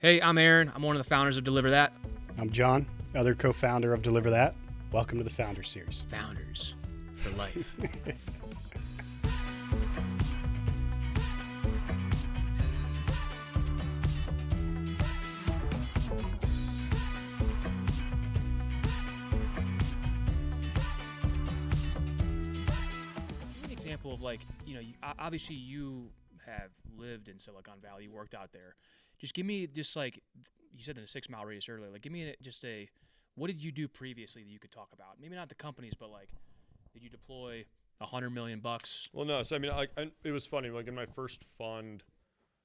Hey, I'm Aaron. I'm one of the founders of Deliver That. I'm John, other co-founder of Deliver That. Welcome to the Founder Series. Founders for life. Give me an example of obviously you have lived in Silicon Valley, you worked out there. Just give me you said in a 6 mile radius earlier, give me what did you do previously that you could talk about? Maybe not the companies, but did you deploy $100 million? Well, no. So, it was funny. In my first fund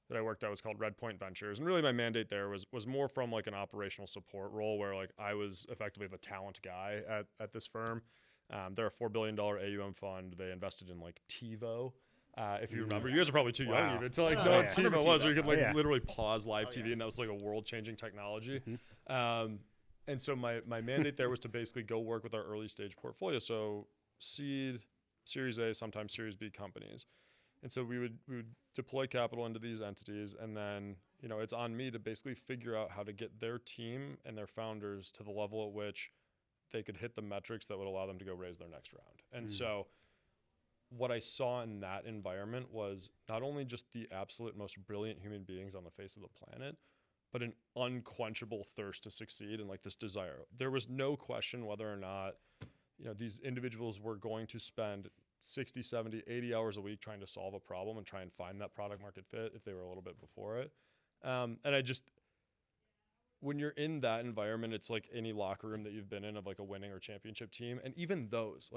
that I worked at was called Redpoint Ventures. And really my mandate there was more from an operational support role where I was effectively the talent guy at this firm. They're a $4 billion AUM fund. They invested in TiVo. If you remember, you guys are probably too young even to know what TiVo was, where you could literally pause live TV, and that was a world-changing technology. Mm-hmm. And so my mandate there was to basically go work with our early stage portfolio, so seed, Series A, sometimes Series B companies. And so we would deploy capital into these entities, and then it's on me to basically figure out how to get their team and their founders to the level at which they could hit the metrics that would allow them to go raise their next round. And so what I saw in that environment was not only just the absolute most brilliant human beings on the face of the planet, but an unquenchable thirst to succeed and this desire. There was no question whether or not, these individuals were going to spend 60, 70, 80 hours a week trying to solve a problem and try and find that product market fit if they were a little bit before it. When you're in that environment, it's like any locker room that you've been in of a winning or championship team. And even those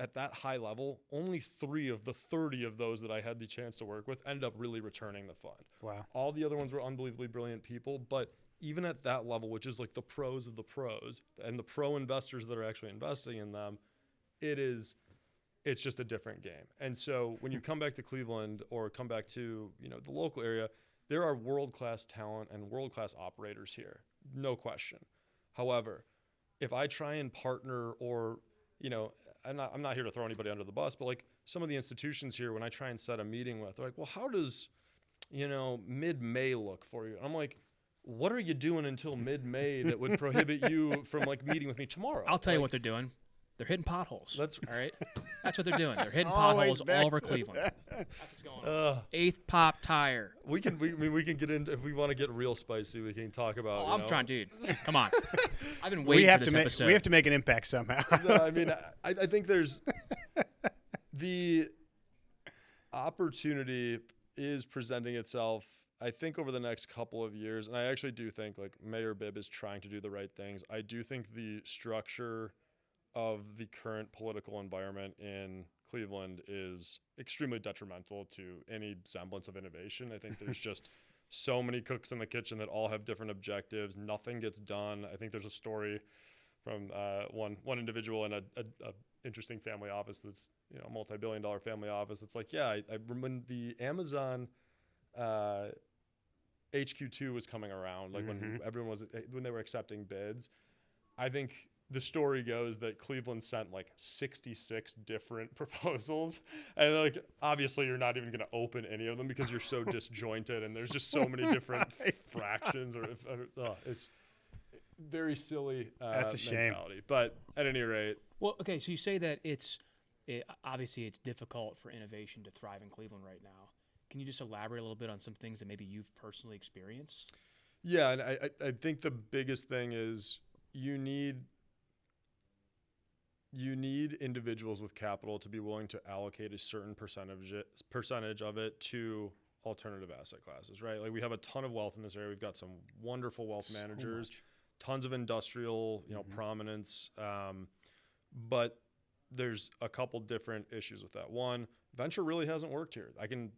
at that high level, only 3 of the 30 of those that I had the chance to work with ended up really returning the fund. Wow. All the other ones were unbelievably brilliant people, but even at that level, which is the pros of the pros and the pro investors that are actually investing in them, it's just a different game. And so when you come back to Cleveland or come back to, the local area, there are world-class talent and world-class operators here, no question. However, if I try and partner or, I'm not here to throw anybody under the bus, but some of the institutions here, when I try and set a meeting with, they're well, how does, mid-May look for you? And I'm what are you doing until mid-May that would prohibit you from meeting with me tomorrow? I'll tell you what they're doing. They're hitting potholes. That's all right. That's what they're doing. They're hitting potholes all over Cleveland. That's what's going on. 8th pop tire. We can get into, if we want to get real spicy, we can talk about. I'm trying, dude. Come on. I've been waiting for this episode. We have to make an impact somehow. No, I think there's the opportunity is presenting itself. I think over the next couple of years, and I actually do think Mayor Bibb is trying to do the right things. I do think the structure of the current political environment in Cleveland is extremely detrimental to any semblance of innovation. I think there's just so many cooks in the kitchen that all have different objectives. Nothing gets done. I think there's a story from one individual in a interesting family office that's a multi-billion-dollar family office. It's I when the Amazon HQ2 was coming around, when they were accepting bids, I think the story goes that Cleveland sent 66 different proposals, and obviously you're not even going to open any of them because you're so disjointed and there's just so many different fractions it's very silly That's a mentality. shame. But at any rate, well, okay, so you say that obviously it's difficult for innovation to thrive in Cleveland right now. Can you just elaborate a little bit on some things that maybe you've personally experienced? Yeah, and I think the biggest thing is you need individuals with capital to be willing to allocate a certain percentage of it to alternative asset classes, right? We have a ton of wealth in this area. We've got some wonderful wealth managers, tons of industrial, prominence. But there's a couple different issues with that. One, venture really hasn't worked here. I can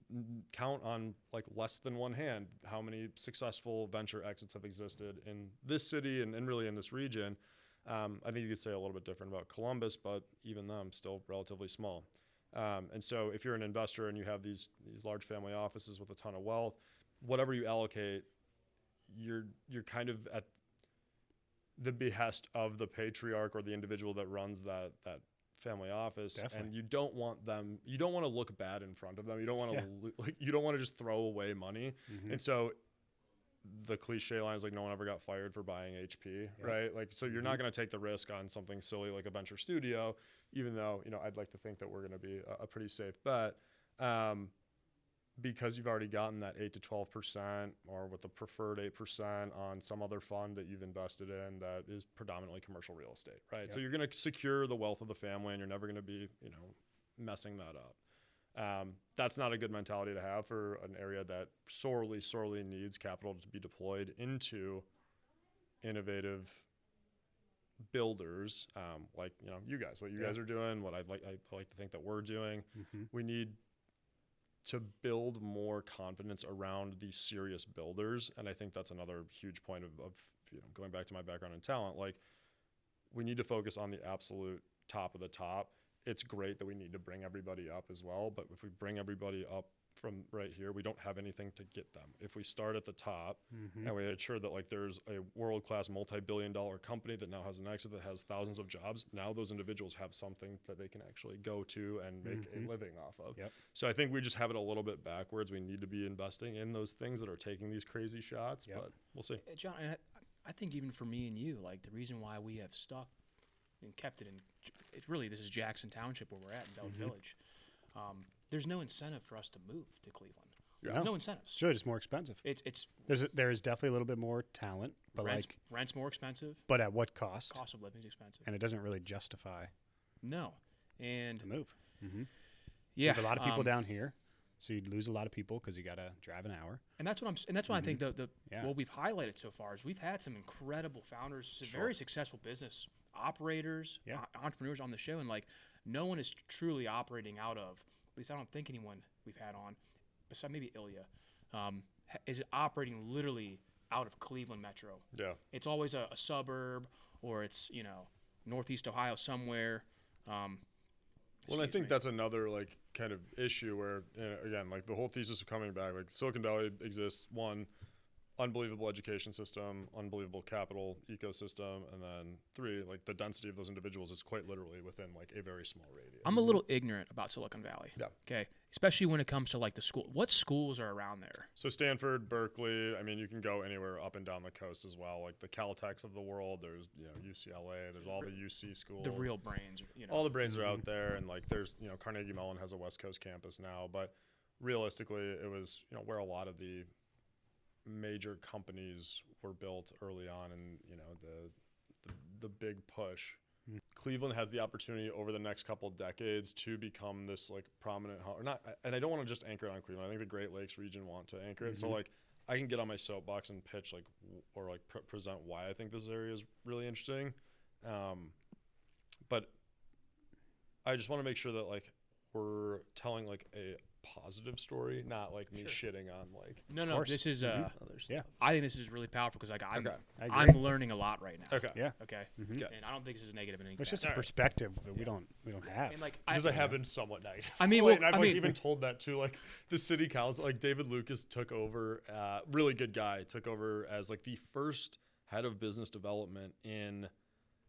count on less than one hand how many successful venture exits have existed in this city and really in this region. I think you could say a little bit different about Columbus, but even them still relatively small. And so if you're an investor and you have these large family offices with a ton of wealth, whatever you allocate, you're kind of at the behest of the patriarch or the individual that runs that family office. Definitely. And you don't want to look bad in front of them. You don't want to you don't want to just throw away money. Mm-hmm. And so the cliche line is like no one ever got fired for buying HP, right? Like, so you're not going to take the risk on something silly like a venture studio, even though, you know, I'd like to think that we're going to be a pretty safe bet, because you've already gotten that 8 to 12% or with the preferred 8% on some other fund that you've invested in that is predominantly commercial real estate, right? Yep. So you're going to secure the wealth of the family, and you're never going to be, you know, messing that up. That's not a good mentality to have for an area that sorely needs capital to be deployed into innovative builders, like, you know, you guys, what you guys are doing, what I like to think that we're doing. We need to build more confidence around these serious builders, and I think that's another huge point of you know, going back to my background in talent. Like, we need to focus on the absolute top of the top. It's great that we need to bring everybody up as well, but if we bring everybody up from right here, we don't have anything to get them. If we start at the top and we ensure that like there's a world-class multi-billion-dollar company that now has an exit that has thousands of jobs, now those individuals have something that they can actually go to and make a living off of. So I think we just have it a little bit backwards. We need to be investing in those things that are taking these crazy shots, but we'll see. John, I think even for me and you, like the reason why we have stuck and kept it in, it's really, this is Jackson Township where we're at in Belch Village. There's no incentive for us to move to Cleveland. There's no incentives. Sure, it's more expensive. There is definitely a little bit more talent, but rent's more expensive. But at what cost? Cost of living is expensive, and it doesn't really justify. No, and to move. Yeah, there's a lot of people down here, so you'd lose a lot of people because you got to drive an hour. And that's what I think what we've highlighted so far is we've had some incredible founders, very successful business operators, entrepreneurs on the show, and like no one is truly operating out of. At least I don't think anyone we've had on, besides maybe Ilya, is operating literally out of Cleveland Metro. Yeah, it's always a suburb, or it's, you know, Northeast Ohio somewhere. Well, I think that's another like kind of issue where, again, like the whole thesis of coming back, like Silicon Valley exists, one, unbelievable education system, unbelievable capital ecosystem, and then three, like the density of those individuals is quite literally within like a very small radius. I'm a little ignorant about Silicon Valley. Yeah. Okay. Especially when it comes to like the school. What schools are around there? So Stanford, Berkeley. I mean, you can go anywhere up and down the coast as well. Like the Caltechs of the world. There's, you know, UCLA. There's all the UC schools. The real brains. You know. All the brains are out there, and like there's, you know, Carnegie Mellon has a West Coast campus now, but realistically, it was, you know, where a lot of the major companies were built early on, and you know the big push. Cleveland has the opportunity over the next couple decades to become this like prominent hub, or not. And I don't want to just anchor it on Cleveland. I think the Great Lakes region want to anchor it. So like I can get on my soapbox and pitch like or like present why I think this area is really interesting. But I just want to make sure that like we're telling like a positive story, not like me shitting on like. No, this is other stuff. I think this is really powerful because like I'm learning a lot right now. Okay. And I don't think this is negative in any way. It's just a perspective that we don't have. And like because I have been somewhat negative. I mean, and I've even told that to like the city council. Like David Lucas took over, really good guy, took over as like the first head of business development in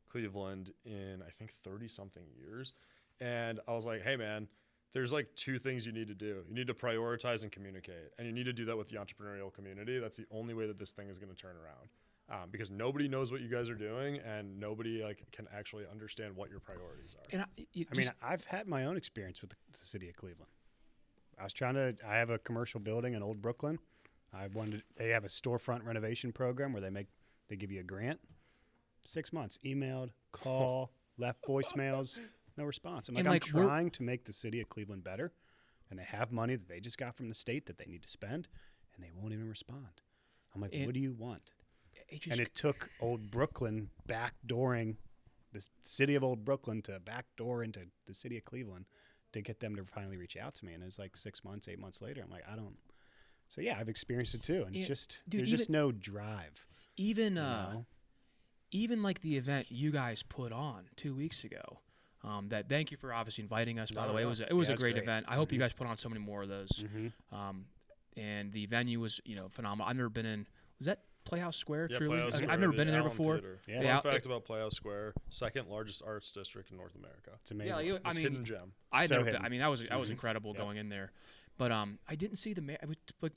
Cleveland in I think 30 something years, and I was like, hey man, there's like two things you need to do. You need to prioritize and communicate, and you need to do that with the entrepreneurial community. That's the only way that this thing is going to turn around, because nobody knows what you guys are doing, and nobody like can actually understand what your priorities are. And I mean, I've had my own experience with the city of Cleveland. I have a commercial building in Old Brooklyn. They have a storefront renovation program where they give you a grant. 6 months, emailed, call, left voicemails. No response. I'm trying to make the city of Cleveland better, and they have money that they just got from the state that they need to spend, and they won't even respond. I'm like, what do you want? It took Old Brooklyn backdooring the city of Old Brooklyn to backdoor into the city of Cleveland to get them to finally reach out to me. And it was like 6 months, 8 months later. I'm like, I don't. So yeah, I've experienced it too, and it's just there's just no drive. Even like the event you guys put on 2 weeks ago. Thank you for obviously inviting us. By the way, it was a great event. I hope you guys put on so many more of those. And the venue was, you know, phenomenal. I've never been in. Was that Playhouse Square? Yeah, truly, Playhouse Square, I've never been in there before. Fun fact about Playhouse Square: second largest arts district in North America. It's amazing. Yeah, I mean, hidden gem. That was incredible going in there. But I didn't see the mayor.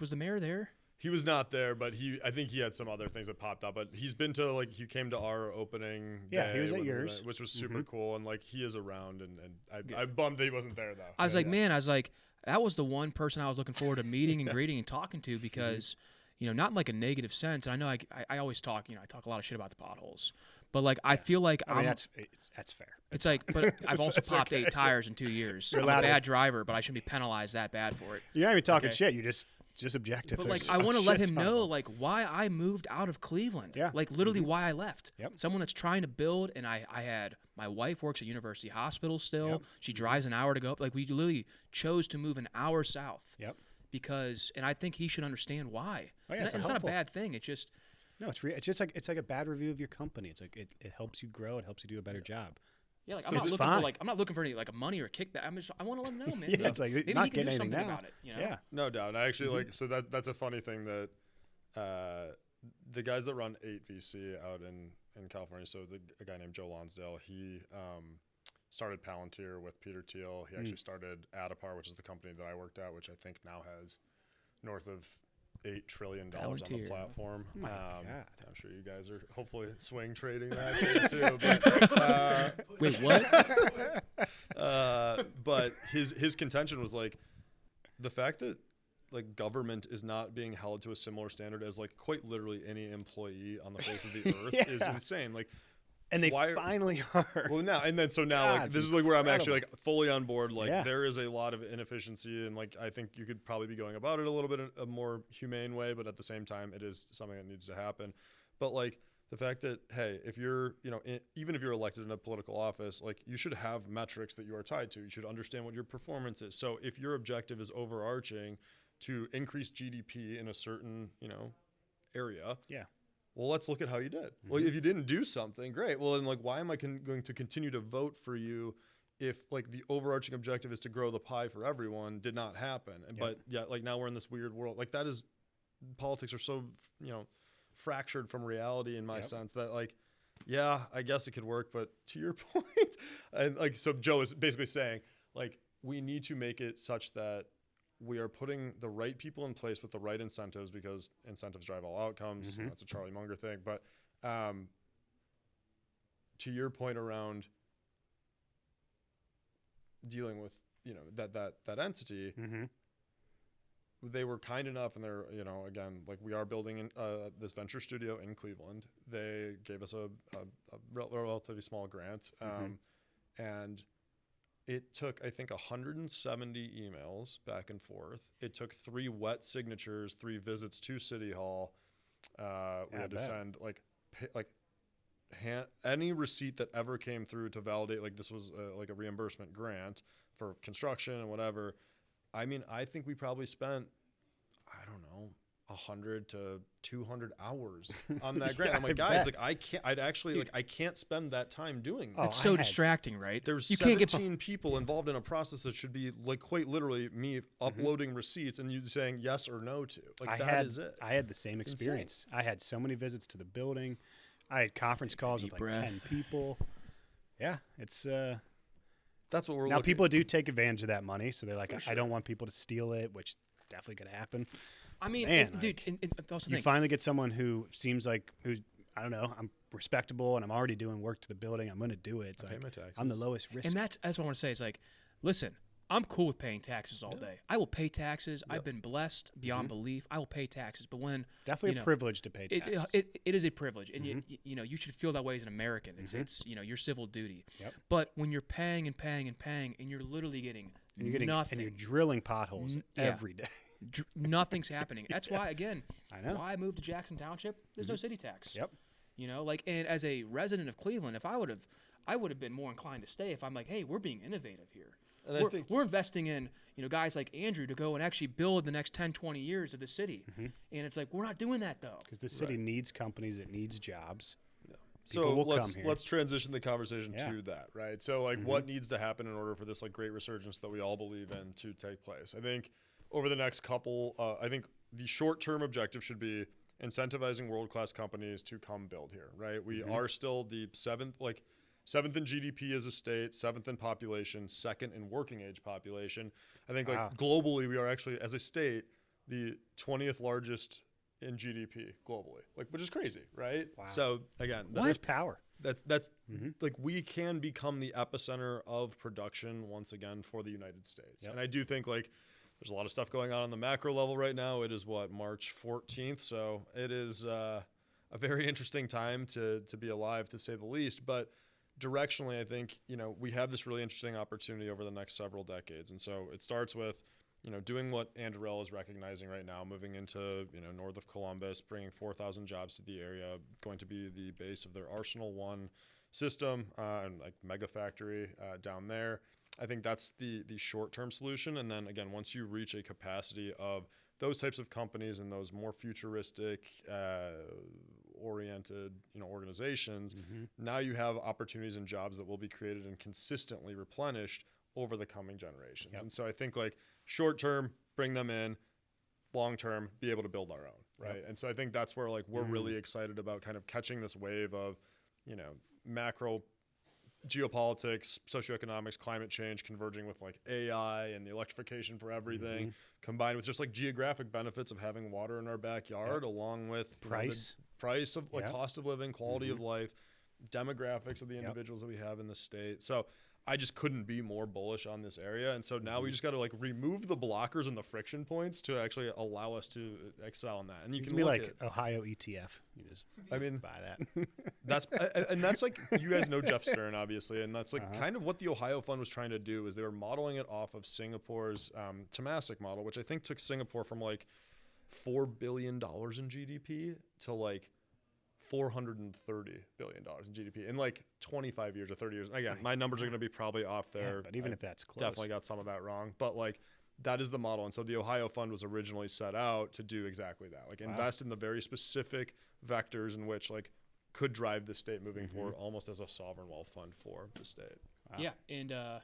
Was the mayor there? He was not there, but I think he had some other things that popped up. But he's been to he came to our opening. Yeah, day he was at when we were yours, there, which was super cool, and he is around, and Yeah. I'm bummed that he wasn't there though. I was man, that was the one person I was looking forward to meeting and greeting and talking to because, not in a negative sense. And I know I always talk, I talk a lot of shit about the potholes, but I feel like I mean, that's fair. It's but I've also popped 8 tires in 2 years. I'm a bad driver, but I shouldn't be penalized that bad for it. You're not even talking shit. You just. It's just objective. But I want to let him know why I moved out of Cleveland. Yeah. Literally why I left. Yep. Someone that's trying to build, and I had my wife works at University Hospital still. Yep. She drives an hour to go. We literally chose to move an hour south. Yep. Because, and I think he should understand why. Oh, yeah, it's not a bad thing. It's just. No, it's just it's like a bad review of your company. It's it helps you grow. It helps you do a better job. Yeah, so I'm not looking for any money or kickback. I want to let him know, man. Yeah, it's maybe not he can getting do something anything now. about it. Yeah, no doubt. And I actually so that's a funny thing that the guys that run 8VC out in California. So a guy named Joe Lonsdale, he started Palantir with Peter Thiel. He actually started Adipar, which is the company that I worked at, which I think now has north of $8 trillion on the platform. Oh my God. I'm sure you guys are hopefully swing trading that thing too. But, wait, what? but his contention was the fact that government is not being held to a similar standard as quite literally any employee on the face of the earth is insane. And they finally are. Well, now this is where I'm actually fully on board. There is a lot of inefficiency, and I think you could probably be going about it a little bit in a more humane way, but at the same time, it is something that needs to happen. But the fact that if you're even if you're elected in a political office, you should have metrics that you are tied to. You should understand what your performance is. So if your objective is overarching to increase GDP in a certain area, well, let's look at how you did. Well, if you didn't do something, great. Well, then why am I going to continue to vote for you if the overarching objective is to grow the pie for everyone did not happen? But now we're in this weird world. Politics are so fractured from reality in my sense that I guess it could work, but to your point, and so Joe is basically saying we need to make it such that we are putting the right people in place with the right incentives, because incentives drive all outcomes. That's a Charlie Munger thing. But to your point around dealing with, that entity, they were kind enough, and they're, again, we are building this venture studio in Cleveland. They gave us a relatively small grant. And it took, I think, 170 emails back and forth. It took 3 wet signatures, 3 visits to City Hall. We had to send any receipt that ever came through to validate this was a reimbursement grant for construction and whatever. I mean, I think we probably spent, I don't know, 100 to 200 hours on that grant. I'm guys, I can't spend that time doing that. It's so distracting, right? There's you 17 people involved in a process that should be quite literally me uploading receipts and you saying yes or no to. That is it. I had the same experience. I had so many visits to the building. I had conference calls with 10 people. Yeah, it's that's what we're now. People do take advantage of that money, so they're I don't want people to steal it, which definitely could happen. I mean, dude, you finally get someone who seems who's, I don't know, I'm respectable and I'm already doing work to the building. I'm going to do it. It's I'm the lowest risk. And that's what I want to say. It's listen, I'm cool with paying taxes all day. I will pay taxes. I've been blessed beyond belief. I will pay taxes. But when definitely a privilege to pay taxes. It is a privilege, and you should feel that way as an American. It's your civil duty. Yep. But when you're paying and paying and paying, and you're literally getting nothing, and you're drilling potholes every day. Nothing's happening. That's why, again, I know. why I moved to Jackson Township. There's no city tax. Yep. And as a resident of Cleveland, if I would have been more inclined to stay if I'm hey, we're being innovative here. And we're investing in, guys like Andrew to go and actually build the next 10, 20 years of the city. And it's we're not doing that though. Because the city needs companies, it needs jobs. Yeah. So let's transition the conversation to that, right? So what needs to happen in order for this great resurgence that we all believe in to take place? I think over the next couple, I think the short-term objective should be incentivizing world-class companies to come build here, right? We are still the seventh in GDP as a state, 7th in population, 2nd in working age population. I think globally we are actually, as a state, the 20th largest in GDP globally, like, which is crazy, right? Wow. So again, There's power. that's like, we can become the epicenter of production once again for the United States. Yep. And I do think, like, there's a lot of stuff going on the macro level right now. It is March 14th. So it is a very interesting time to be alive, to say the least. But directionally, I think, we have this really interesting opportunity over the next several decades. And so it starts with, doing what Anduril is recognizing right now, moving into, north of Columbus, bringing 4,000 jobs to the area, going to be the base of their Arsenal One system, and like mega factory down there. I think that's the short-term solution. And then again, once you reach a capacity of those types of companies and those more futuristic oriented, organizations, now you have opportunities and jobs that will be created and consistently replenished over the coming generations. Yep. And so I think, like, short-term, bring them in, long-term, be able to build our own, right? Yep. And so I think that's where, like, we're really excited about kind of catching this wave of, macro geopolitics, socioeconomics, climate change converging with, like, AI and the electrification for everything, combined with just, like, geographic benefits of having water in our backyard, along with Price. the price of, like, cost of living, quality of life, demographics of the Yep. individuals that we have in the state. So I just couldn't be more bullish on this area. And so now we just got to, like, remove the blockers and the friction points to actually allow us to excel in that. And you It can be look like at, Ohio ETF. You just buy that. that's like, you guys know Jeff Stern, obviously, and that's like kind of what the Ohio Fund was trying to do, is they were modeling it off of Singapore's Temasek model, which I think took Singapore from like $4 billion in GDP to like $430 billion in GDP in like 25 years or 30 years. Again, my numbers are going to be probably off there. Yeah, but even if that's close. Definitely got some of that wrong. But like, that is the model. And so the Ohio Fund was originally set out to do exactly that. Like, invest in the very specific vectors in which, like, could drive the state moving forward, almost as a sovereign wealth fund for the state. Wow. Yeah, and I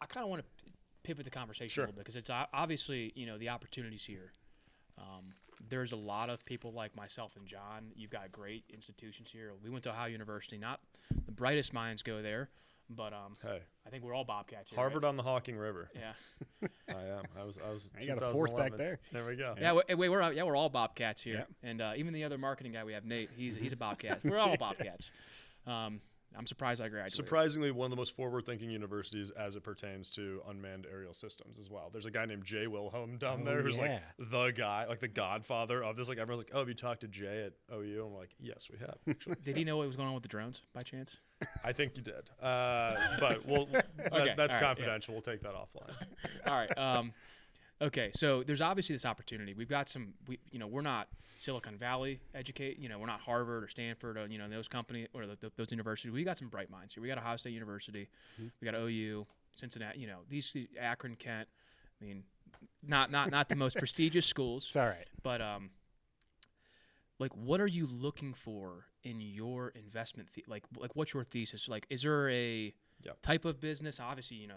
kind of want to pivot the conversation Sure. a little bit, because it's obviously, the opportunities here. There's a lot of people like myself and John. You've got great institutions here. We went to Ohio University. Not the brightest minds go there, but Hey, I think we're all Bobcats here. Harvard right? on the Hawking River. Yeah. I am. I was. You got a fourth back 2011. there. There we go. Yeah, we're all Bobcats here, Yep. and even the other marketing guy we have, Nate, he's a Bobcat. We're all Bobcats. I'm surprised I graduated. Surprisingly, one of the most forward-thinking universities as it pertains to unmanned aerial systems as well. There's a guy named Jay Wilhelm down there who's like the guy, like the godfather of this. Like, everyone's like, "Oh, have you talked to Jay at OU?" I'm like, "Yes, we have." Actually. Did he know what was going on with the drones by chance? I think you did, but that's all right, confidential. We'll take that offline. All right. Okay, so there's obviously this opportunity. We've got we're not Silicon Valley we're not Harvard or Stanford or, those companies or those universities. We got some bright minds here. We got Ohio State University. We got OU, Cincinnati, these Akron, Kent. I mean, not the most prestigious schools. It's all right. But like, what are you looking for in your investment? Like what's your thesis? Like, is there a type of business? Obviously,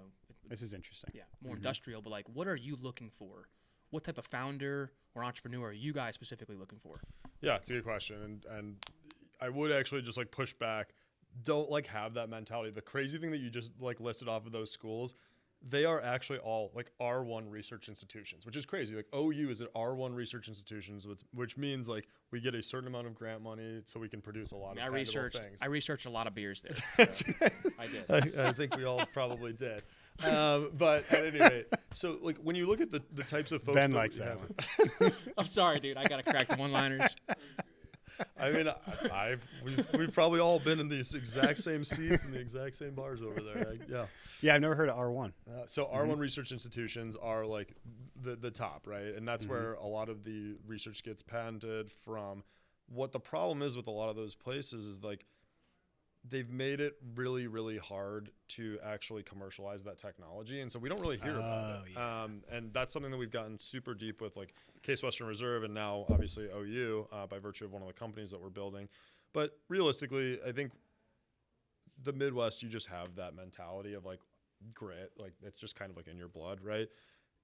This is interesting. yeah, more industrial. But like, what are you looking for? What type of founder or entrepreneur are you guys specifically looking for? Yeah, it's a good question, and I would actually just like push back. Don't like have that mentality. The crazy thing that you just like listed off of those schools, they are actually all like R1 research institutions, which is crazy. Like, OU is at R1 research institutions, which means like we get a certain amount of grant money so we can produce a lot of tangible things. I reached a lot of beers there. So I did. I think we all probably did. But at any rate, so like when you look at the types of folks Ben that likes we that have, one. I'm sorry, dude. I gotta crack the one-liners. I mean, we've probably all been in these exact same seats and the exact same bars over there. Yeah. Yeah, I've never heard of R1. So R1 research institutions are like the top, right? And that's where a lot of the research gets patented from. What the problem is with a lot of those places is like they've made it really, really hard to actually commercialize that technology. And so we don't really hear about it. Yeah. And that's something that we've gotten super deep with, like Case Western Reserve and now obviously OU by virtue of one of the companies that we're building. But realistically, I think the Midwest, you just have that mentality of like grit. Like it's just kind of like in your blood, right?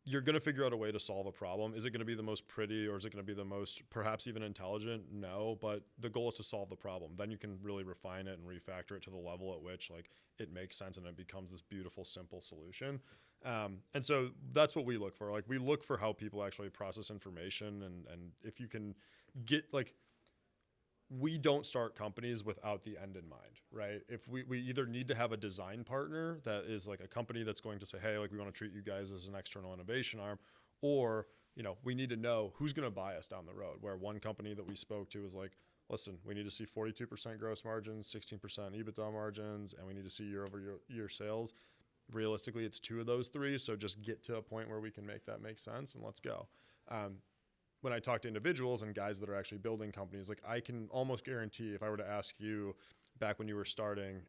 you're going to figure out a way to solve a problem. Is it going to be the most pretty, or is it going to be the most perhaps even intelligent? No, but the goal is to solve the problem. Then you can really refine it and refactor it to the level at which like it makes sense and it becomes this beautiful, simple solution. And so that's what we look for. Like we look for how people actually process information, and if you can get like, we don't start companies without the end in mind, right? If we either need to have a design partner that is like a company that's going to say, hey, like we want to treat you guys as an external innovation arm, or, you know, we need to know who's going to buy us down the road. Where one company that we spoke to was like, listen, we need to see 42% gross margins, 16% EBITDA margins, and we need to see year over year sales. Realistically, it's 2 of those 3. So just get to a point where we can make that make sense, and let's go. When I talk to individuals and guys that are actually building companies, like I can almost guarantee if I were to ask you back when you were starting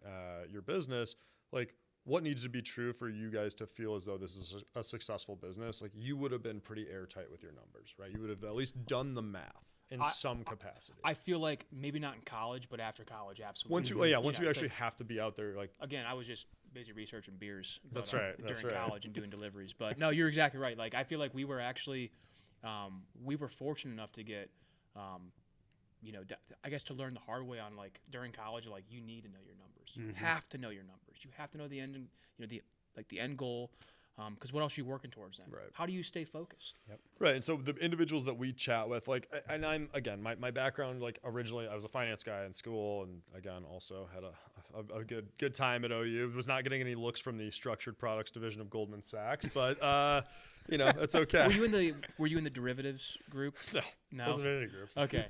your business, like what needs to be true for you guys to feel as though this is a successful business, like you would have been pretty airtight with your numbers, right? You would have at least done the math in some capacity. I feel like maybe not in college, but after college, absolutely. Once you actually have to be out there, like again, I was just busy researching beers. That's right. During college and doing deliveries, but no, you're exactly right. Like I feel like we were actually. We were fortunate enough to get, I guess to learn the hard way on like during college, like you need to know your numbers. You have to know your numbers. You have to know the end, the end goal. Because what else are you working towards then? Right. How do you stay focused? Yep. Right. And so the individuals that we chat with, like, and I'm, again, my background, like originally I was a finance guy in school, and again, also had a good time at OU. Was not getting any looks from the structured products division of Goldman Sachs, but, it's okay. Were you in the derivatives group? No. Wasn't in any groups. Okay.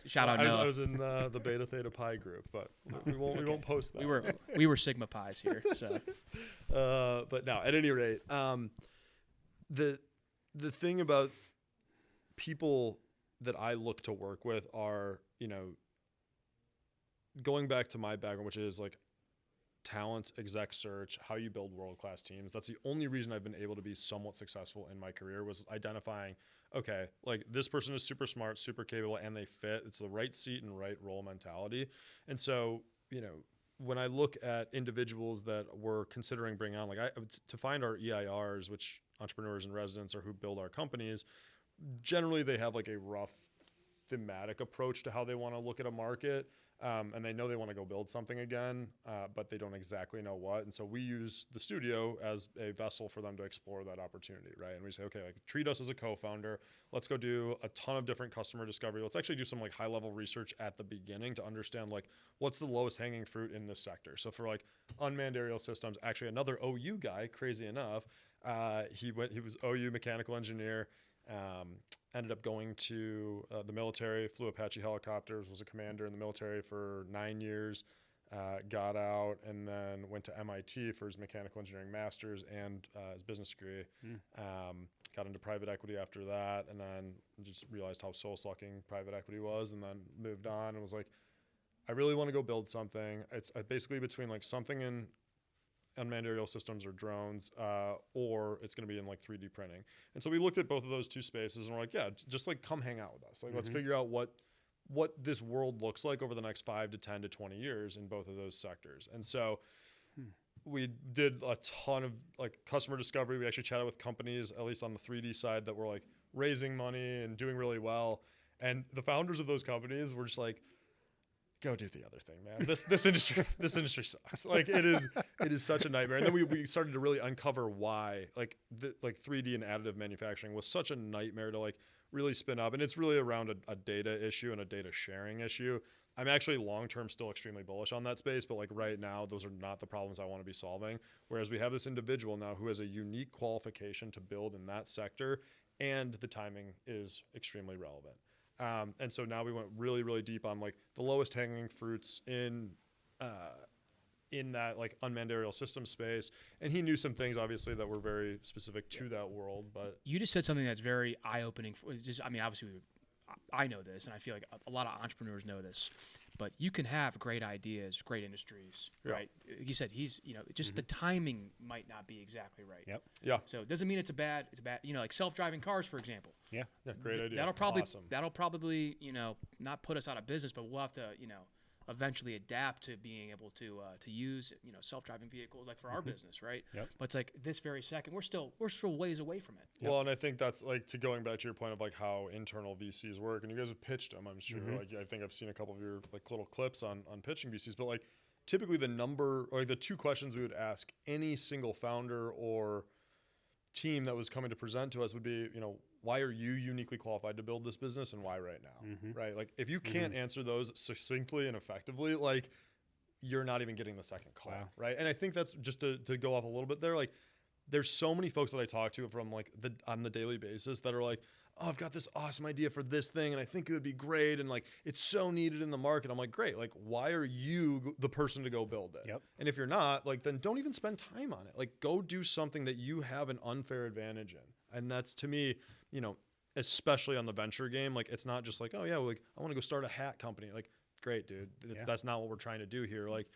Shout out I Noah. was in the Beta Theta Pi group, but we won't post that. We were Sigma Pi's here. So. But no, at any rate, the thing about people that I look to work with are, going back to my background, which is like talent, exec search, how you build world-class teams. That's the only reason I've been able to be somewhat successful in my career, was identifying, okay, like this person is super smart, super capable, and they fit. It's the right seat and right role mentality. And so, when I look at individuals that we're considering bringing on, like to find our EIRs, which entrepreneurs in residence are who build our companies, generally they have like a rough thematic approach to how they want to look at a market. And they know they want to go build something again, but they don't exactly know what. And so we use the studio as a vessel for them to explore that opportunity, right? And we say, okay, like treat us as a co-founder. Let's go do a ton of different customer discovery. Let's actually do some like high-level research at the beginning to understand like what's the lowest hanging fruit in this sector. So for like unmanned aerial systems, actually another OU guy, crazy enough, he was OU mechanical engineer. Ended up going to the military, flew Apache helicopters, was a commander in the military for 9 years, got out, and then went to MIT for his mechanical engineering master's and his business degree. Got into private equity after that, and then just realized how soul-sucking private equity was, and then moved on and was like, I really want to go build something. It's basically between like something in unmanned aerial systems or drones, or it's going to be in like 3D printing. And so we looked at both of those two spaces and we're like, yeah, just like come hang out with us. Like, let's figure out what this world looks like over the next 5 to 10 to 20 years in both of those sectors. And so we did a ton of like customer discovery. We actually chatted with companies, at least on the 3D side, that were like raising money and doing really well. And the founders of those companies were just like, go do the other thing, man. This industry sucks. Like it is such a nightmare. And then we started to really uncover why like 3D and additive manufacturing was such a nightmare to like really spin up. And it's really around a data issue and a data sharing issue. I'm actually long-term still extremely bullish on that space, but like right now, those are not the problems I want to be solving. Whereas we have this individual now who has a unique qualification to build in that sector, and the timing is extremely relevant. And so now we went really, really deep on like the lowest hanging fruits in that like unmanned aerial system space. And he knew some things obviously that were very specific to that world. But you just said something that's very eye-opening. Obviously I know this, and I feel like a lot of entrepreneurs know this, but you can have great ideas, great industries, right? You said just the timing might not be exactly right. Yep. Yeah. So it doesn't mean it's a bad, like self-driving cars, for example. Yeah. Yeah. Great idea. That'll probably, awesome. not put us out of business, but we'll have to, eventually adapt to being able to use self-driving vehicles like for our business, right? Yep. But it's like this very second we're still ways away from it. Well, and I think that's like to going back to your point of like how internal VCs work, and you guys have pitched them, I'm sure. Like I think I've seen a couple of your like little clips on pitching VCs, but like typically the number or the two questions we would ask any single founder or team that was coming to present to us would be, why are you uniquely qualified to build this business and why right now, right? Like if you can't answer those succinctly and effectively, like you're not even getting the second call, right? And I think that's just to go off a little bit there, like there's so many folks that I talk to from like on the daily basis that are like, oh, I've got this awesome idea for this thing and I think it would be great and like it's so needed in the market. I'm like, great, like why are you the person to go build it? Yep. And if you're not, like then don't even spend time on it. Like go do something that you have an unfair advantage in. And that's to me, especially on the venture game, like it's not just like, oh yeah, like I want to go start a hat company. Like great, dude. That's not what we're trying to do here. Like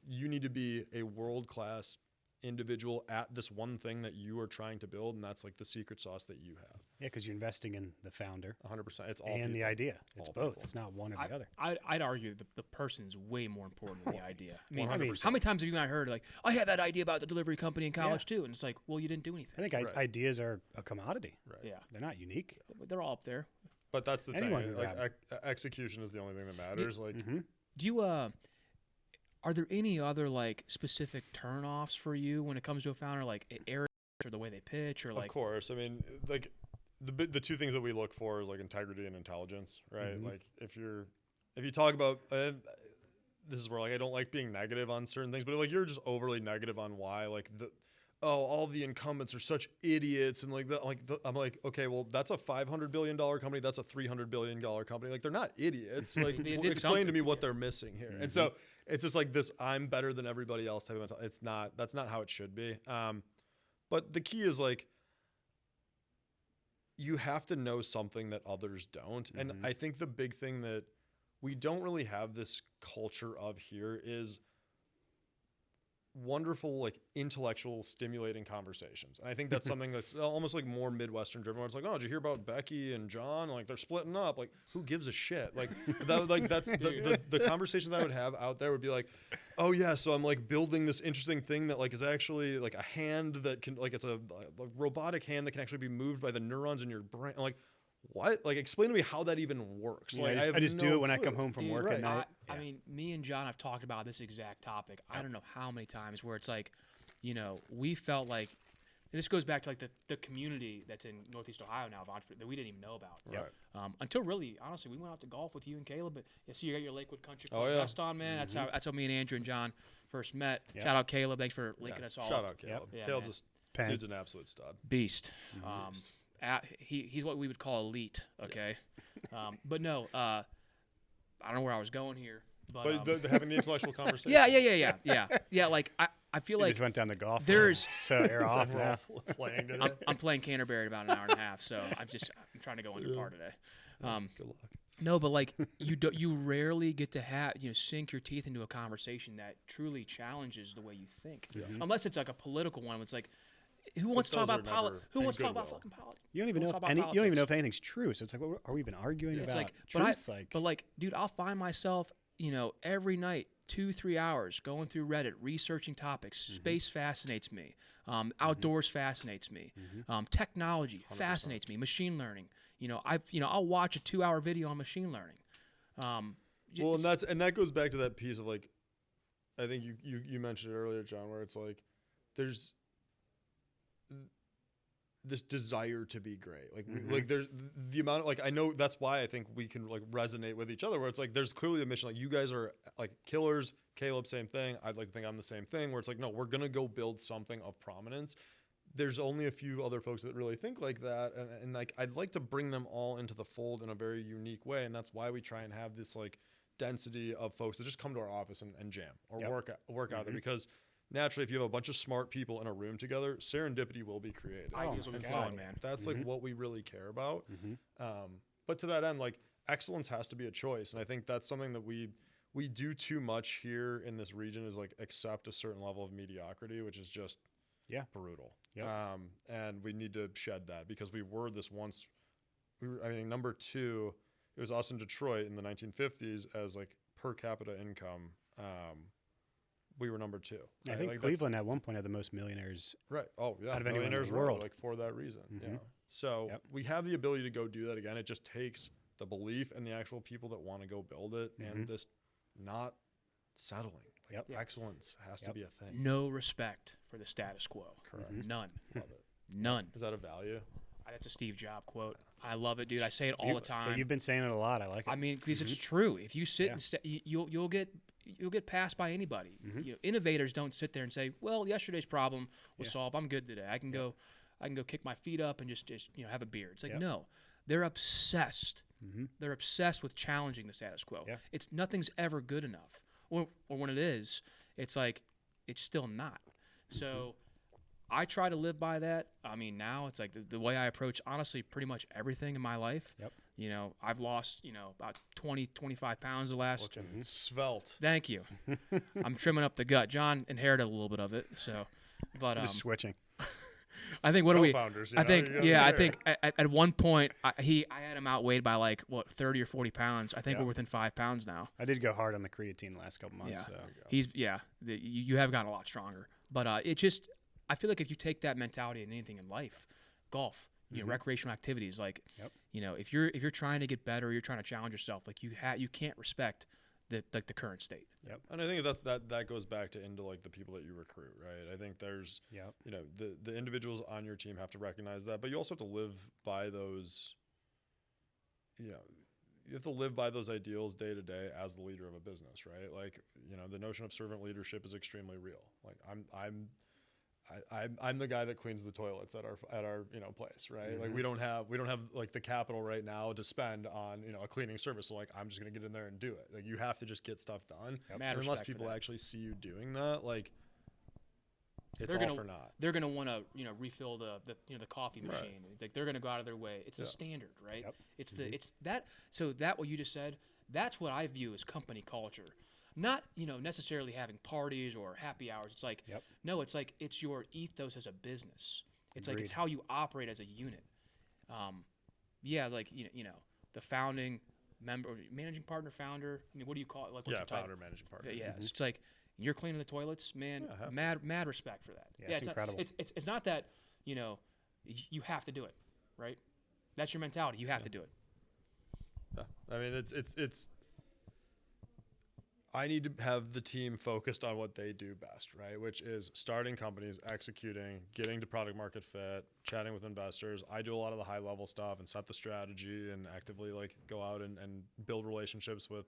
you need to be a world-class individual at this one thing that you are trying to build, and that's like the secret sauce that you have. Yeah, because you're investing in the founder 100%. It's all and people. the idea. It's All both. people. It's not one or the other. I'd argue the person's way more important than the idea. I mean, 100%. how many times have you and I heard like, I had that idea about the delivery company in college too, and it's like, well, you didn't do anything. I think ideas are a commodity. Right. Yeah, They're not unique. they're all up there. But that's the Anyone thing. can Like grab execution is the only thing that matters. Do you are there any other like specific turnoffs for you when it comes to a founder, like areas or the way they pitch or like? Of course. I mean, like the two things that we look for is like integrity and intelligence, right? Like if you talk about this is where like I don't like being negative on certain things, but like you're just overly negative on why like all the incumbents are such idiots and like that. I'm like, okay, well that's a $500 billion company, that's a $300 billion company. Like they're not idiots. Like explain to me what they're missing here. And so it's just like this I'm better than everybody else type of mentality. That's not how it should be. But the key is like you have to know something that others don't. And I think the big thing that we don't really have this culture of here is wonderful, like intellectual stimulating conversations. And I think that's something that's almost like more Midwestern driven, where it's like, oh, did you hear about Becky and John? Like they're splitting up. Like who gives a shit? Like that's the conversations that I would have out there would be like, oh yeah, so I'm like building this interesting thing that like is actually like a hand that can like it's a robotic hand that can actually be moved by the neurons in your brain. I'm like, what? Like explain to me how that even works. Yeah, Like I just do it when I clue. come home from work at night. I mean, me and John have talked about this exact topic. I don't know how many times where it's like, we felt like, and this goes back to like the community that's in Northeast Ohio now of entrepreneurs that we didn't even know about. Right. Until really, honestly, we went out to golf with you and Caleb. But so you got your Lakewood Country Club yeah. vest on, man. That's how me and Andrew and John first met. Shout out Caleb. Thanks for linking us all Shout up. out Caleb. Yeah, Caleb's man. just Pen. dude's an absolute stud. Beast. He's what we would call elite. Okay. But no, I don't know where I was going here. But Having the intellectual conversation. Yeah. Like I feel You like just went down the golf. there's so air off We're now. all playing today. I'm playing Canterbury about an hour and a half, so I'm trying to go under par today. Good luck. No, but like you rarely get to sink your teeth into a conversation that truly challenges the way you think, unless it's like a political one. It's like, who wants to talk about politics? Who wants to talk about fucking politics? You don't even know you don't even know if anything's true. So it's like, are we even arguing It's about like, truth? but dude, I'll find myself, every night 2-3 hours going through Reddit, researching topics. Space fascinates me. Outdoors fascinates me. Technology 100%. fascinates me. Machine learning. I'll watch a 2-hour video on machine learning. Well, and that goes back to that piece of like, I think you mentioned it earlier, John, where it's like, there's this desire to be great. Like, like there's the amount of like, I know that's why I think we can like resonate with each other, where it's like, there's clearly a mission. Like you guys are like killers. Caleb, same thing. I'd like to think I'm the same thing, where it's like, no, we're going to go build something of prominence. There's only a few other folks that really think like that. And like, I'd like to bring them all into the fold in a very unique way. And that's why we try and have this like density of folks that just come to our office and jam or work out there, because naturally, if you have a bunch of smart people in a room together, serendipity will be created. Ideas will be flowing, man. That's like what we really care about. But to that end, like excellence has to be a choice. And I think that's something that we do too much here in this region, is like accept a certain level of mediocrity, which is just brutal. And we need to shed that, because we were this once. I mean, number 2, it was us in Detroit in the 1950s as like per capita income, we were number 2. I right? think Like, Cleveland at one point had the most millionaires. right. Oh yeah. out of anyone in the Millionaires world. Row, like for that reason. Mhm. Yeah. So Yep. we have the ability to go do that again. It just takes the belief and the actual people that want to go build it and just not settling. Like, Yep. excellence has to Yep. be a thing. No respect for the status quo. Correct. None. Love it. None. Is that a value? That's a Steve Jobs quote. I love it, dude. I say it all the time. You've been saying it a lot. I like it. I mean, because it's true. If you sit Yeah. and you'll get passed by anybody. You know, innovators don't sit there and say, "Well, yesterday's problem was solved. I'm good today. I can go kick my feet up and just have a beer." It's like no, they're obsessed. They're obsessed with challenging the status quo. Yeah. It's nothing's ever good enough, or when it is, it's like it's still not. So I try to live by that. I mean, now it's like the way I approach, honestly, pretty much everything in my life. Yep. You know, I've lost, about 20, 25 pounds the last. Looking svelte. Thank you. I'm trimming up the gut. John inherited a little bit of it. So, but Just switching. I think, what do we, Co-founders, you I know, think, you gotta yeah, I be think at one point I had him outweighed by like 30 or 40 pounds. I think we're within 5 pounds now. I did go hard on the creatine the last couple months. Yeah. So. You have gotten a lot stronger, but it just, I feel like if you take that mentality in anything in life, golf, recreational activities, like, if you're trying to get better, you're trying to challenge yourself, like you can't respect the current state. Yep. And I think that goes back into like the people that you recruit, right? I think there's, the individuals on your team have to recognize that, but you also have to live by those, you have to live by those ideals day to day as the leader of a business, right? Like, the notion of servant leadership is extremely real. Like I'm the guy that cleans the toilets at our place, right? Like we don't have like the capital right now to spend on a cleaning service. So like I'm just gonna get in there and do it. Like you have to just get stuff done. Mad And unless respect for people that. actually see you doing that, like it's They're all gonna- for naught. They're gonna want to refill the coffee Right. machine. It's like they're gonna go out of their way. It's the standard, right? Yep. It's that. So that what you just said, that's what I view as company culture. Not necessarily having parties or happy hours. It's like no, it's like it's your ethos as a business. It's like it's how you operate as a unit. Like the founding member, managing partner, founder. I mean, what do you call it? Like what's your title? Founder, managing partner. Yeah, it's like you're cleaning the toilets, man. Yeah, Mad respect for that. Yeah, it's incredible. It's not that you have to do it, right? That's your mentality. You have to do it. Yeah. I mean, it's. I need to have the team focused on what they do best, right? Which is starting companies, executing, getting to product market fit, chatting with investors. I do a lot of the high level stuff and set the strategy and actively like go out and build relationships with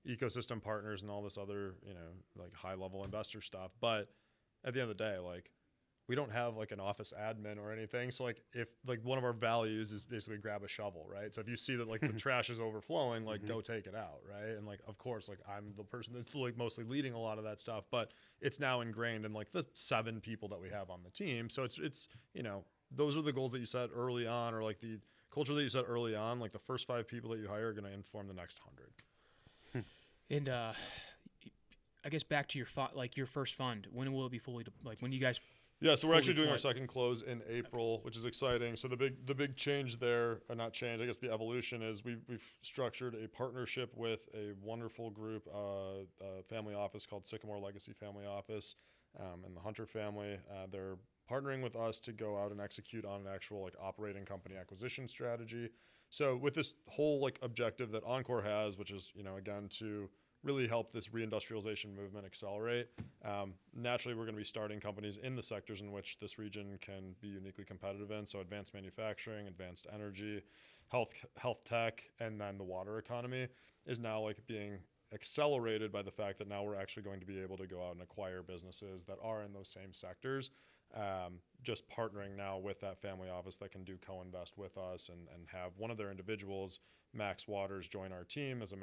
ecosystem partners and all this other, like high level investor stuff. But at the end of the day, like we don't have like an office admin or anything. So like if like one of our values is basically grab a shovel, right? So if you see that like the trash is overflowing, like go take it out, right? And like of course, like I'm the person that's like mostly leading a lot of that stuff, but it's now ingrained in like the 7 people that we have on the team. So it's those are the goals that you set early on, or like the culture that you set early on. Like the first 5 people that you hire are going to inform the next 100. And I guess back to your first fund. When will it be fully when you guys? Yeah, so we're actually doing our deployed? second close in April, which is exciting. So the big change there, or not change, I guess the evolution is we've structured a partnership with a wonderful group, a family office called Sycamore Legacy Family Office, and the Hunter family. They're partnering with us to go out and execute on an actual like operating company acquisition strategy. So with this whole like objective that Encore has, which is again to really help this reindustrialization movement accelerate. Naturally, we're going to be starting companies in the sectors in which this region can be uniquely competitive in. So advanced manufacturing, advanced energy, health tech, and then the water economy is now like being accelerated by the fact that now we're actually going to be able to go out and acquire businesses that are in those same sectors. Just partnering now with that family office that can do co-invest with us and have one of their individuals, Max Waters, join our team as a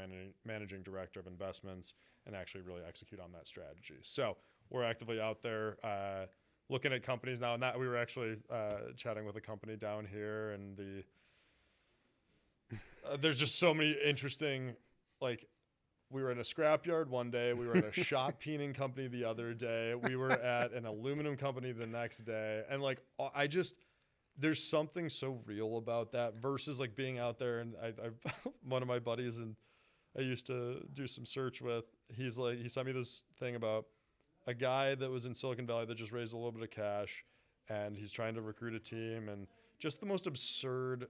managing director of investments and actually really execute on that strategy. So we're actively out there looking at companies now, and that we were actually chatting with a company down here, and there's just so many interesting, like, we were in a scrapyard one day. We were at a shop peening company the other day. We were at an aluminum company the next day. And like, there's something so real about that versus like being out there. And I've one of my buddies, and I used to do some search with. He sent me this thing about a guy that was in Silicon Valley that just raised a little bit of cash, and he's trying to recruit a team, and just the most absurd,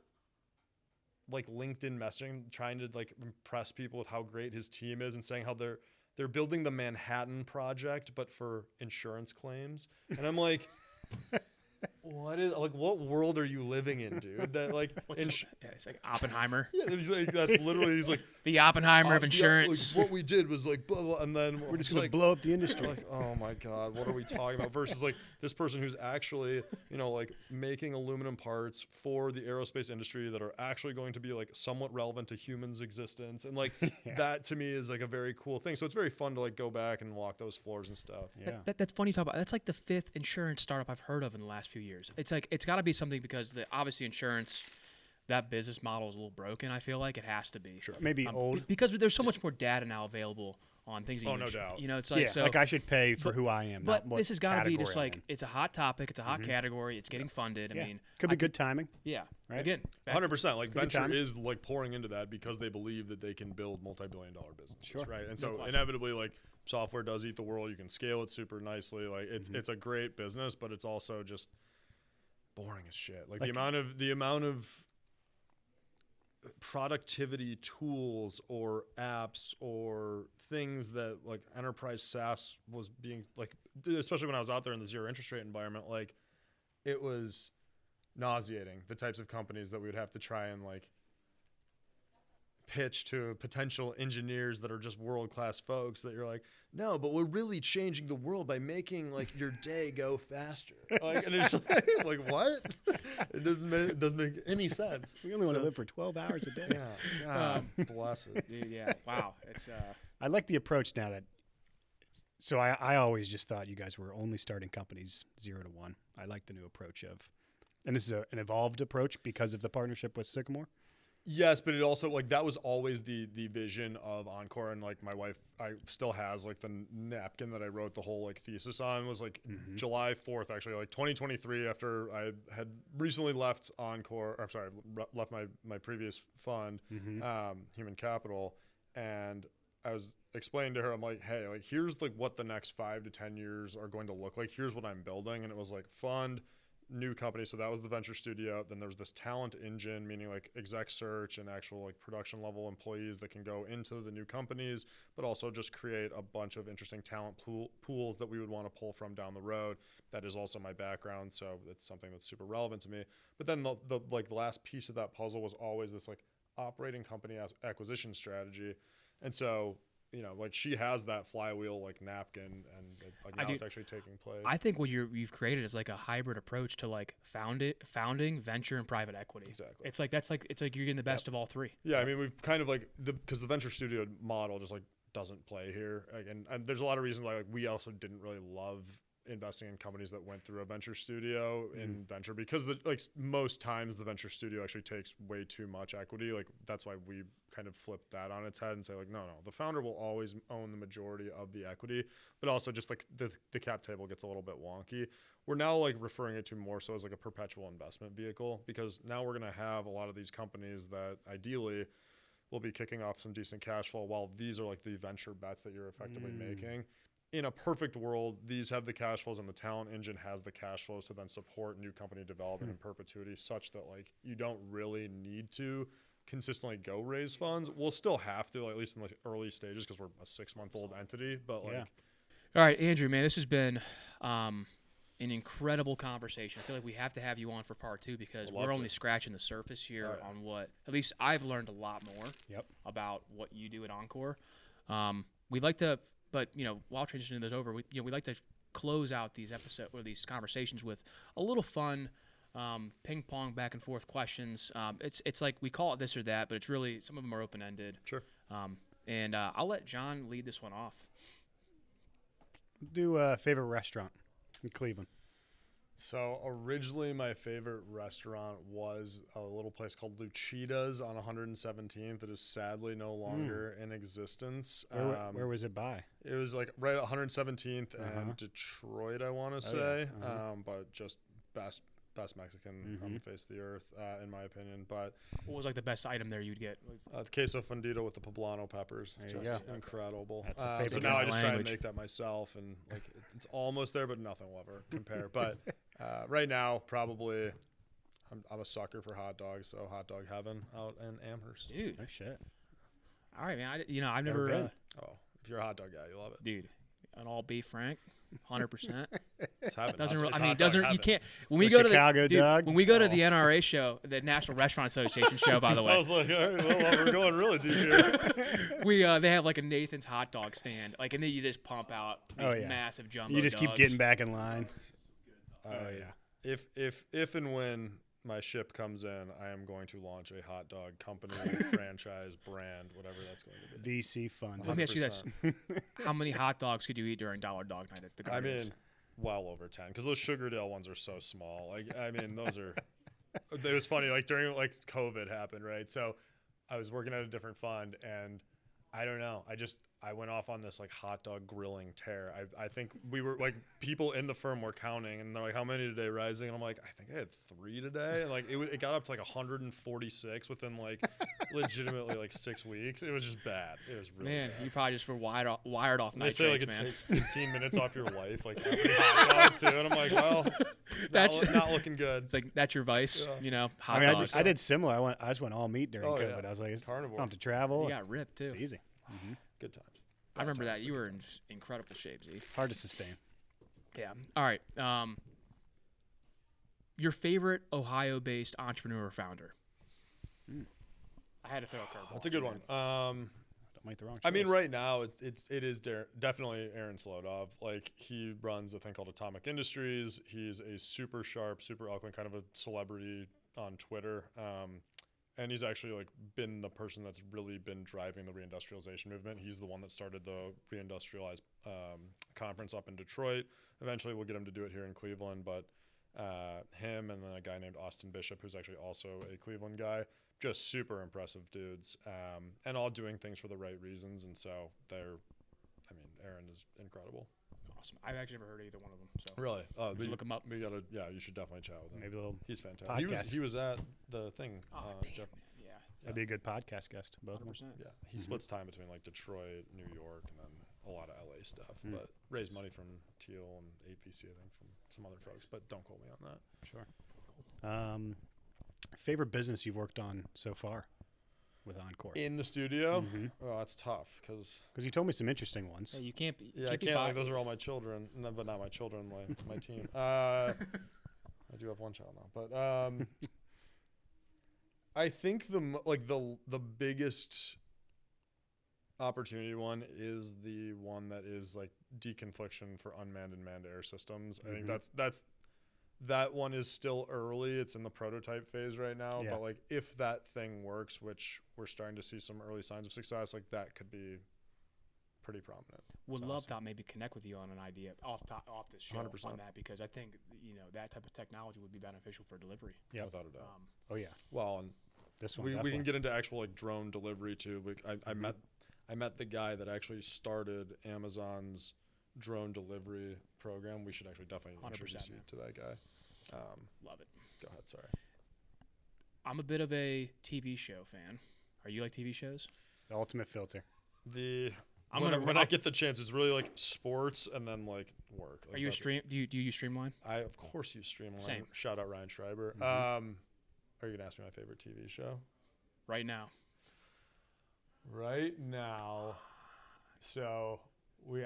like LinkedIn messaging, trying to like impress people with how great his team is and saying how they're building the Manhattan Project, but for insurance claims. And I'm like, what world are you living in, dude? That like, it's like Oppenheimer. Yeah, he's like the Oppenheimer of insurance. Like, what we did was like, blah, blah, and then we're just gonna blow up the industry. Like, oh my God, what are we talking about? Versus like this person who's actually, like making aluminum parts for the aerospace industry that are actually going to be like somewhat relevant to humans' existence, and like that to me is like a very cool thing. So it's very fun to like go back and walk those floors and stuff. Yeah, that's funny to talk about. That's like the 5th insurance startup I've heard of in the last few years. It's like it's got to be something because obviously insurance, that business model is a little broken. I feel like it has to be. Sure. Maybe old because there's so much more data now available on things. Oh, no doubt. It's like like I should pay for who I am. But this has got to be just category like it's a hot topic. It's a hot category. It's getting funded. Yeah. I mean, could be good timing. Yeah. Right? Again, 100%. Like good venture timing. is like pouring into that because they believe that they can build multi-billion-dollar businesses. Sure. Right. And No so question. inevitably, like software does eat the world. You can scale it super nicely. Like it's a great business, but it's also just boring as shit. Like the amount of productivity tools or apps or things that like enterprise SaaS was being like, especially when I was out there in the zero interest rate environment, like it was nauseating, the types of companies that we would have to try and like pitch to potential engineers that are just world-class folks that you're like, no, but we're really changing the world by making like your day go faster. Like, and it's like what? It doesn't make any sense. We only want to live for 12 hours a day. Yeah, God bless it. yeah. Wow. It's I like the approach now that. So I always just thought you guys were only starting companies 0 to 1. I like the new approach and this is an evolved approach because of the partnership with Sycamore. Yes, but it also like that was always the vision of Encore, and like my wife, I still has like the napkin that I wrote the whole like thesis on was like July 4th, actually, like 2023, after I had recently left Encore. Or, I'm sorry, left my previous fund, Human Capital, and I was explaining to her, I'm like, hey, like here's like what the next 5 to 10 years are going to look like. Here's what I'm building, and it was like fund. New company, so that was the venture studio. Then there was this talent engine, meaning like exec search and actual like production level employees that can go into the new companies, but also just create a bunch of interesting talent pools that we would want to pull from down the road. That is also my background, so it's something that's super relevant to me. But then the last piece of that puzzle was always this like operating company acquisition strategy, and so like she has that flywheel like napkin, and like now it's actually taking place. I think what you've created is like a hybrid approach to like founding, venture, and private equity. Exactly. It's like you're getting the best of all three. Yeah, I mean we've kind of like because the venture studio model just like doesn't play here, and there's a lot of reasons why like we also didn't really love investing in companies that went through a venture studio in venture, because most times the venture studio actually takes way too much equity. Like that's why we kind of flip that on its head and say like, no, the founder will always own the majority of the equity, but also just like the cap table gets a little bit wonky. We're now like referring it to more so as like a perpetual investment vehicle, because now we're going to have a lot of these companies that ideally will be kicking off some decent cash flow, while these are like the venture bets that you're effectively making. In a perfect world, these have the cash flows and the talent engine has the cash flows to then support new company development in perpetuity, such that like you don't really need to consistently go raise funds. We'll still have to, like, at least in the early stages, because we're a 6-month-old entity. But like, All right, Andrew, man, this has been an incredible conversation. I feel like we have to have you on for part 2, because we're only scratching the surface here on what, at least I've learned a lot more about what you do at Encore. We'd like to, but while transitioning this over, we like to close out these episodes or these conversations with a little fun ping pong back and forth questions. It's like we call it this or that, but it's really, some of them are open ended. Sure. And I'll let John lead this one off. Do a favorite restaurant in Cleveland. So originally my favorite restaurant was a little place called Lucida's on 117th that is sadly no longer in existence. Where was it by? It was like right at 117th and Detroit, I want to say. But just best Mexican on the face of the earth, in my opinion. But What was like the best item there you'd get? the queso fundido with the poblano peppers, There you just go. incredible. That's a So favorite now I in just my try and language. make that myself, and like it's almost there, but nothing will ever compare. But right now, probably I'm a sucker for hot dogs, so hot dog heaven out in Amherst. Dude. No shit. All right, man. I've Never never, been. Oh, if you're a hot dog guy, you love it. dude, an all beef frank, 100%. It's heaven. Doesn't Hot- really, it's I mean, hot dog doesn't, you heaven. can't, when we The go to Chicago the, dude, dog? when we go to Oh. the NRA show, the National Restaurant Association show, by the I way, was like, all right, well, we're going really deep here. they have like a Nathan's hot dog stand, like, and then you just pump out these Oh, yeah. massive jumbo You just keep dogs. getting back in line. Uh, Oh yeah. If and when my ship comes in, I am going to launch a hot dog company, franchise, brand, whatever that's going to be. VC fund. Let me ask you this: 100%. how many hot dogs could you eat during Dollar Dog Night at the I Guardians? mean, well over 10, because those Sugardale ones are so small. Like, I mean, those are. It was funny, like during like COVID happened, right? So I was working at a different fund, and I don't know. I went off on this like hot dog grilling tear. I think we were like people in the firm were counting, and they're like, "How many today, Rising?" And I'm like, "I think I had 3 today." And like it got up to like 146 within like legitimately like 6 weeks. It was just bad. It was really man, bad. you probably just were wired off And they say like nitrates, it man. takes 15 minutes off your life, like every hot dog too. And I'm like, well, That's- not looking good. It's like that's your vice, Yeah. you know. Hot I mean, dogs. I did similar. I just went all meat during Oh, COVID. yeah. I was like, I don't Carnivore. have to travel. You got ripped too. It's easy. Good times. I remember Bad that times, you but were good in times. incredible shape, Z. Hard to sustain. Yeah. All right. Your favorite Ohio-based entrepreneur or founder? I had to throw a curveball. That's a good one. Don't make the wrong choice. I mean, right now it is definitely Aaron Slodov. Like he runs a thing called Atomic Industries. He's a super sharp, super eloquent kind of a celebrity on Twitter. And he's actually like been the person that's really been driving the reindustrialization movement. He's the one that started the reindustrialized conference up in Detroit. Eventually we'll get him to do it here in Cleveland, but him and then a guy named Austin Bishop, who's actually also a Cleveland guy, just super impressive dudes, and all doing things for the right reasons. And so Aaron is incredible. Awesome. I've actually never heard either one of them. So Really? just look him up. We gotta, yeah, you should definitely chat with him. maybe a little. He's fantastic. podcast. He was at the thing. Oh, damn. Jeff, Yeah. That'd be a good podcast guest. Both of them. 100%. yeah, he splits time between like Detroit, New York, and then a lot of LA stuff. But raised money from Teal and APC, I think, from some other folks. But don't quote me on that. Sure. Favorite business you've worked on so far with Encore? In the studio, Mhm. oh, that's tough because Because you told me some interesting ones. Yeah, you can't be. I be can't. Like, bi- those are all my children, no, but not my children. My team. I do have one child now, but I think the biggest opportunity one is the one that is like deconfliction for unmanned and manned air systems. I think that one is still early. It's in the prototype phase right now, Yeah. but like if that thing works, which we're starting to see some early signs of success, like that could be pretty prominent. Would It's love awesome. to maybe connect with you on an idea off this show 100%. on that, because I think that type of technology would be beneficial for delivery. Yep. Without a doubt. Oh yeah, Well, and this one. we can definitely. get into actual like drone delivery too. I met the guy that actually started Amazon's drone delivery program. We should actually definitely 100%, introduce you man. to that guy. Love it. Go ahead. Sorry. I'm a bit of a TV show fan. Are you like TV shows? The ultimate filter. When I get the chance, it's really like sports and then like work. Like Are you a that's it. stream? Do you use Streamline? I of course use Streamline. Same. Shout out Ryan Schreiber. Mm-hmm. Are you gonna ask me my favorite TV show? Right now. Right now. So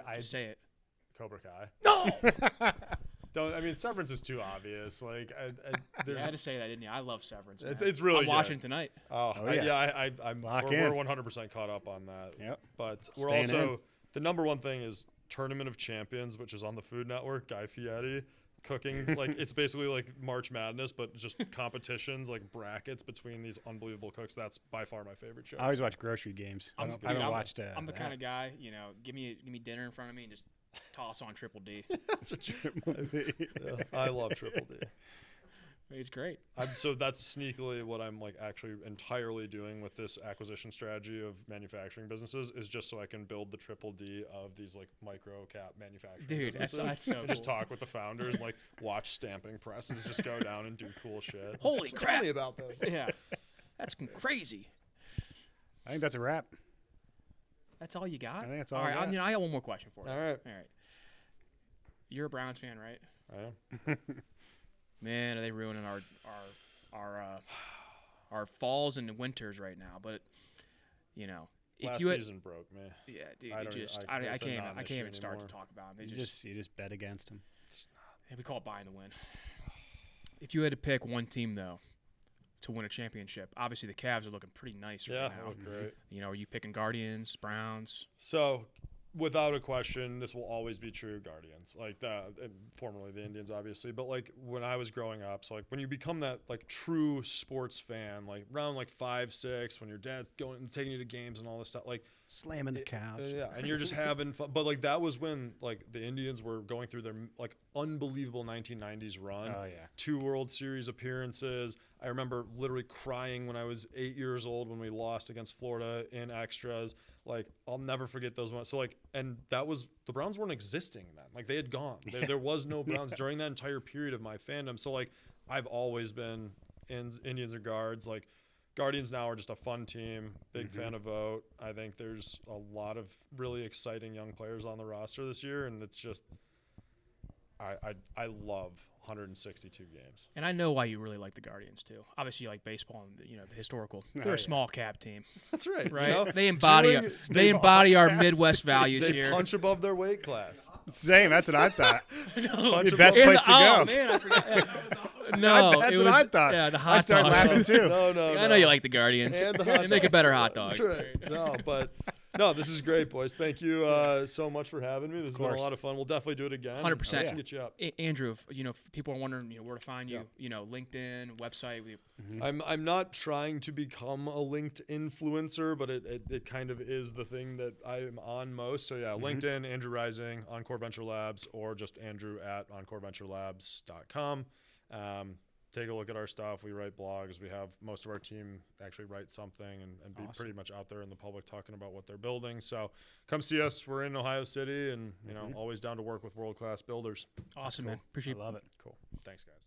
I Just say it. Cobra Kai. No. Don't. I mean, Severance is too obvious. Like, You had to say that, didn't you? I love Severance. Man. it's really I'm watching good. tonight. Oh, Oh, yeah. I'm. Lock We're in. 100% caught up on that. Yep. But we're Staying also in. the number one thing is Tournament of Champions, which is on the Food Network. Guy Fieri cooking like it's basically like March Madness, but just competitions like brackets between these unbelievable cooks. That's by far my favorite show. I always watch grocery games. I haven't watched. I'm the that. kind of guy, give me dinner in front of me and just toss on Triple D. Yeah, I love Triple D. He's great. So that's sneakily what I'm like actually entirely doing with this acquisition strategy of manufacturing businesses is just so I can build the triple D of these like micro cap manufacturing Dude, that's businesses. so And just cool. talk with the founders and like watch stamping presses just go down and do cool shit. Holy Tell crap. me about those. Yeah. That's crazy. I think that's a wrap. That's all you got? I think that's all All I right, got. I got one more question for you. All right. All right. You're a Browns fan, right? I am. Man, are they ruining our falls and winters right now? But if Last you had, season broke me. yeah, dude, I it don't- just I- I it's a can't even non-issue start anymore. to talk about them. You just bet against them. We call it buying the win. If you had to pick one team though to win a championship, obviously the Cavs are looking pretty nice Yeah, right they now. look great. Are you picking Guardians, Browns? So, without a question, this will always be true. Guardians, like that, and formerly the Indians, obviously. But like when I was growing up, so like when you become that like true sports fan, like around like 5, 6, when your dad's going and taking you to games and all this stuff, like Slamming the couch. yeah, and you're just having fun. But like that was when like the Indians were going through their like unbelievable 1990s run. Oh, yeah. 2 World Series appearances. I remember literally crying when I was 8 years old when we lost against Florida in extras. Like I'll never forget those moments. So like, and that was the Browns weren't existing then. Like they had gone. There was no Browns during that entire period of my fandom. So like I've always been Indians or Guards. Like Guardians now are just a fun team. Big fan of Vote. I think there's a lot of really exciting young players on the roster this year, and it's just I love 162 games. And I know why you really like the Guardians too. Obviously, you like baseball and the historical. They're yeah. a small cap team, That's right. right? They embody our Midwest values They here. punch above their weight class. Same. That's what I thought. Punch The best above- place to go. Man, I forgot. No, That's it what was, I thought. Yeah, the I hot started dog. laughing too. No. I know you like the Guardians. And the They hot make a dog. better hot dog. That's right. No, but no, this is great, boys. Thank you so much for having me. This has been a course. lot of fun. We'll definitely do it again. 100%. I'll Yeah. get you up. Andrew, if people are wondering, where to find you, Yeah. LinkedIn, website. I'm not trying to become a linked influencer, but it kind of is the thing that I'm on most. So yeah, LinkedIn, Andrew Rising, Encore Venture Labs, or just Andrew at EncoreVentureLabs.com. Take a look at our stuff. We write blogs. We have most of our team actually write something and be pretty much out there in the public talking about what they're building. So come see us. We're in Ohio City and, always down to work with world-class builders. Awesome, man. Appreciate I love it. Cool. Thanks, guys.